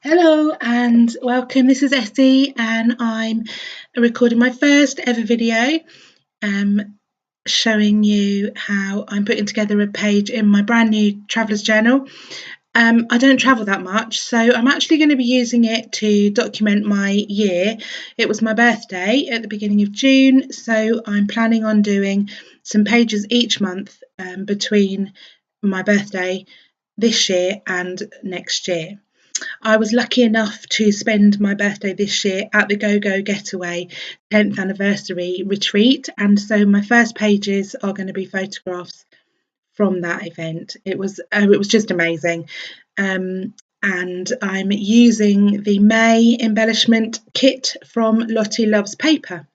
Hello and welcome. This is Essie and I'm recording my first ever video showing you how I'm putting together a page in my brand new Traveller's Journal. I don't travel that much, so I'm actually going to be using it to document my year. It was my birthday at the beginning of June, so I'm planning on doing some pages each month between my birthday this year and next year. I was lucky enough to spend my birthday this year at the Go Go Getaway 10th anniversary retreat, and so my first pages are going to be photographs from that event. It was just amazing, and I'm using the May embellishment kit from Lottie Loves Paper.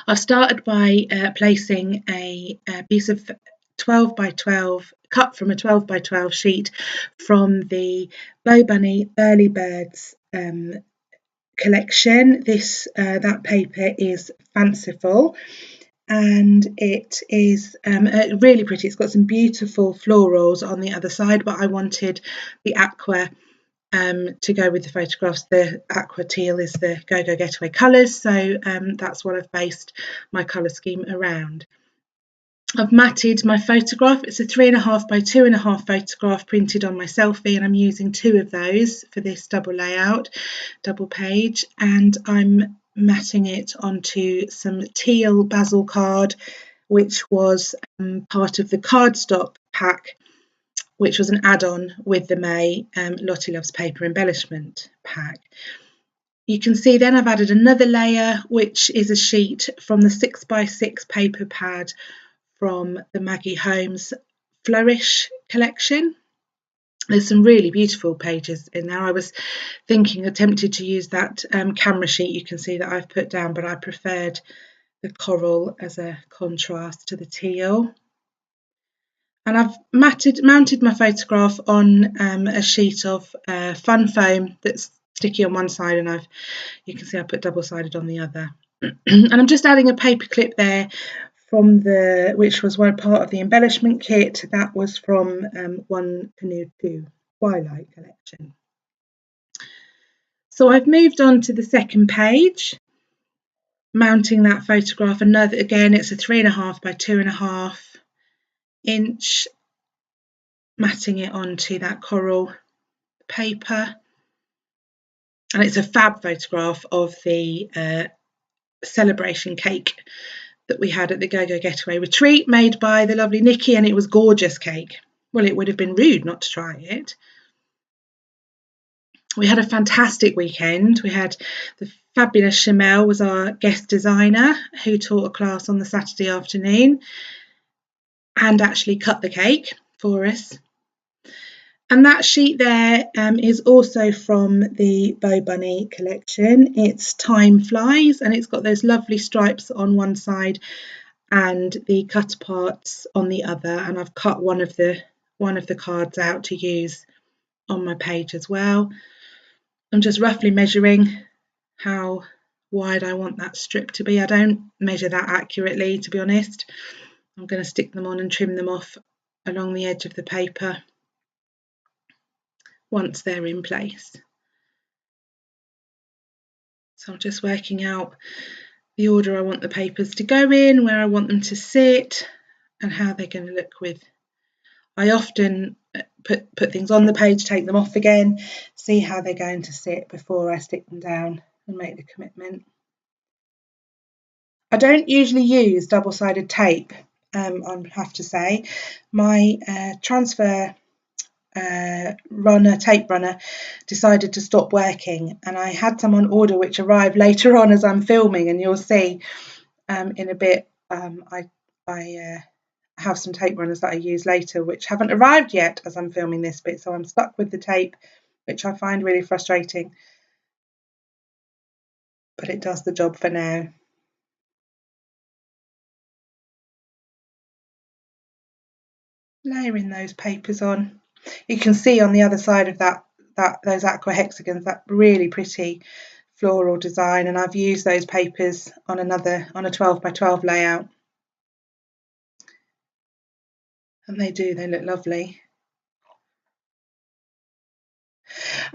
I've started by placing a piece of 12 by 12 cut from a 12 by 12 sheet from the Bow Bunny Early Birds collection. That paper is fanciful and it is really pretty. It's got some beautiful florals on the other side, but I wanted the aqua to go with the photographs. The aqua teal is the Go Go Getaway colours, so that's what I've based my colour scheme around. I've matted my photograph. It's a 3.5 by 2.5 photograph printed on my selfie, and I'm using 2 of those for this double layout, double page, and I'm matting it onto some teal basil card, which was part of the cardstock pack, which was an add-on with the May Lottie Loves Paper embellishment pack. You can see then I've added another layer, which is a sheet from the 6x6 paper pad from the Maggie Holmes Flourish collection. There's some really beautiful pages in there. I was attempted to use that camera sheet you can see that I've put down, but I preferred the coral as a contrast to the teal. And I've mounted my photograph on a sheet of fun foam that's sticky on one side, and you can see I put double-sided on the other. And I'm just adding a paper clip there from which was one part of the embellishment kit. That was from One Canoe 2 Twilight collection. So I've moved on to the second page, mounting that photograph. Again, it's a 3.5 by 2.5 inch, matting it onto that coral paper, and it's a fab photograph of the celebration cake that we had at the Go Go Getaway retreat, made by the lovely Nikki, and it was gorgeous cake. Well, it would have been rude not to try it. We had a fantastic weekend. We had the fabulous Shamel was our guest designer, who taught a class on the Saturday afternoon and actually cut the cake for us. And that sheet there is also from the Bow Bunny collection. It's Time Flies, and it's got those lovely stripes on one side and the cut parts on the other. And I've cut one of the cards out to use on my page as well. I'm just roughly measuring how wide I want that strip to be. I don't measure that accurately, to be honest. I'm going to stick them on and trim them off along the edge of the paper once they're in place. So I'm just working out the order I want the papers to go in, where I want them to sit, and how they're going to look with. I often put things on the page, take them off again, see how they're going to sit before I stick them down and make the commitment. I don't usually use double-sided tape, I have to say. My transfer tape runner decided to stop working, and I had some on order which arrived later on as I'm filming, and you'll see in a bit I have some tape runners that I use later which haven't arrived yet as I'm filming this bit, so I'm stuck with the tape, which I find really frustrating, but it does the job for now. Layering those papers on. You can see on the other side of those aqua hexagons, that really pretty floral design, and I've used those papers on a 12 by 12 layout, and they look lovely.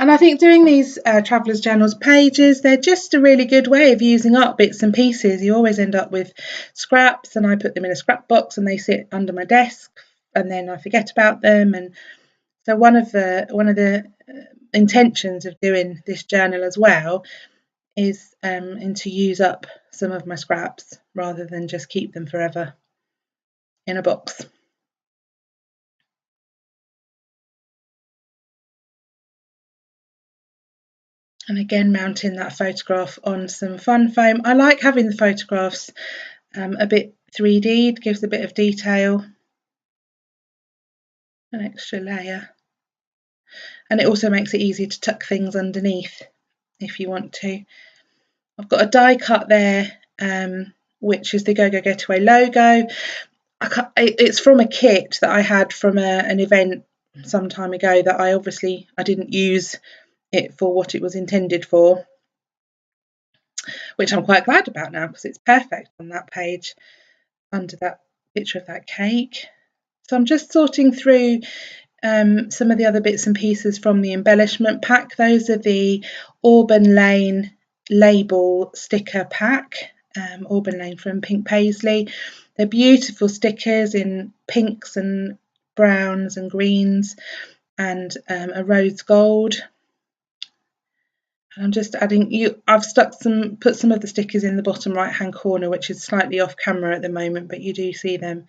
And I think doing these Traveller's Journals pages, they're just a really good way of using up bits and pieces. You always end up with scraps, and I put them in a scrap box and they sit under my desk, and then I forget about them. And so one of the intentions of doing this journal as well is and to use up some of my scraps rather than just keep them forever in a box. And again, mounting that photograph on some fun foam. I like having the photographs a bit 3D'd, gives a bit of detail, an extra layer. And it also makes it easy to tuck things underneath if you want to. I've got a die cut there, which is the Go Go Getaway logo. It's from a kit that I had from an event some time ago that I didn't use it for what it was intended for, which I'm quite glad about now because it's perfect on that page under that picture of that cake. So I'm just sorting through some of the other bits and pieces from the embellishment pack. Those are the Auburn Lane label sticker pack, Auburn Lane from Pink Paisley. They're beautiful stickers in pinks and browns and greens and a rose gold. And I'm just adding, I've put some of the stickers in the bottom right hand corner, which is slightly off camera at the moment, but you do see them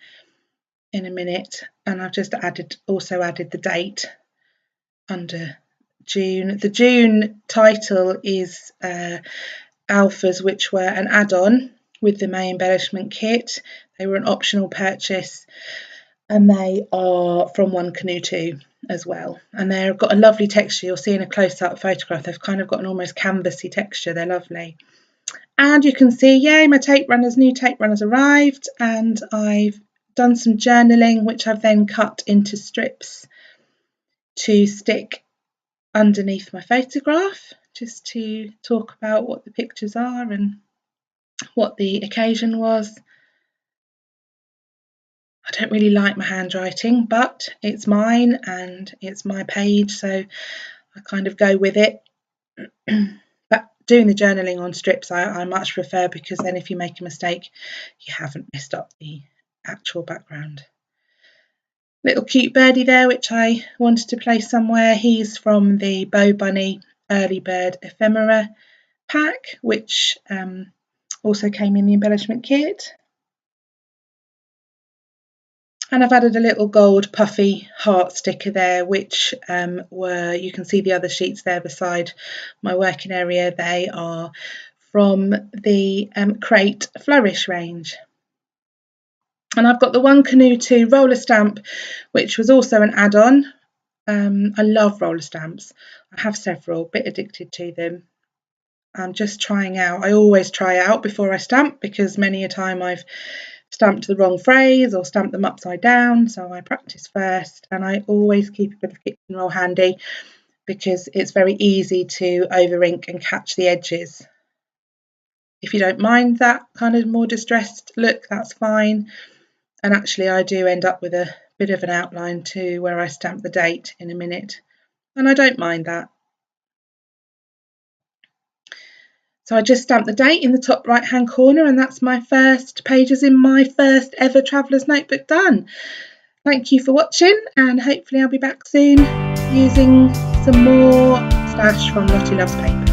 in a minute. And I've just also added the date under June. The June title is Alphas, which were an add-on with the May embellishment kit. They were an optional purchase, and they are from One Canoe 2 as well. And they've got a lovely texture. You'll see in a close-up photograph, they've kind of got an almost canvassy texture. They're lovely. And you can see, yay, my new tape runners arrived, and I've done some journaling, which I've then cut into strips to stick underneath my photograph, just to talk about what the pictures are and what the occasion was. I don't really like my handwriting, but it's mine and it's my page, so I kind of go with it. But doing the journaling on strips I much prefer, because then if you make a mistake, you haven't messed up the actual background. Little cute birdie there, which I wanted to place somewhere. He's from the Bow Bunny Early Bird Ephemera pack, which also came in the embellishment kit. And I've added a little gold puffy heart sticker there, which you can see the other sheets there beside my working area. They are from the Crate Flourish range. And I've got the One Canoe 2 roller stamp, which was also an add-on. I love roller stamps. I have several, a bit addicted to them. I'm just trying out. I always try out before I stamp, because many a time I've stamped the wrong phrase or stamped them upside down, so I practice first. And I always keep a bit of kitchen roll handy, because it's very easy to over ink and catch the edges. If you don't mind that kind of more distressed look, that's fine. And actually I do end up with a bit of an outline too, where I stamp the date in a minute, and I don't mind that. So I just stamped the date in the top right hand corner, and that's my first pages in my first ever Traveller's Notebook done. Thank you for watching, and hopefully I'll be back soon using some more stash from Lottie Loves Paper.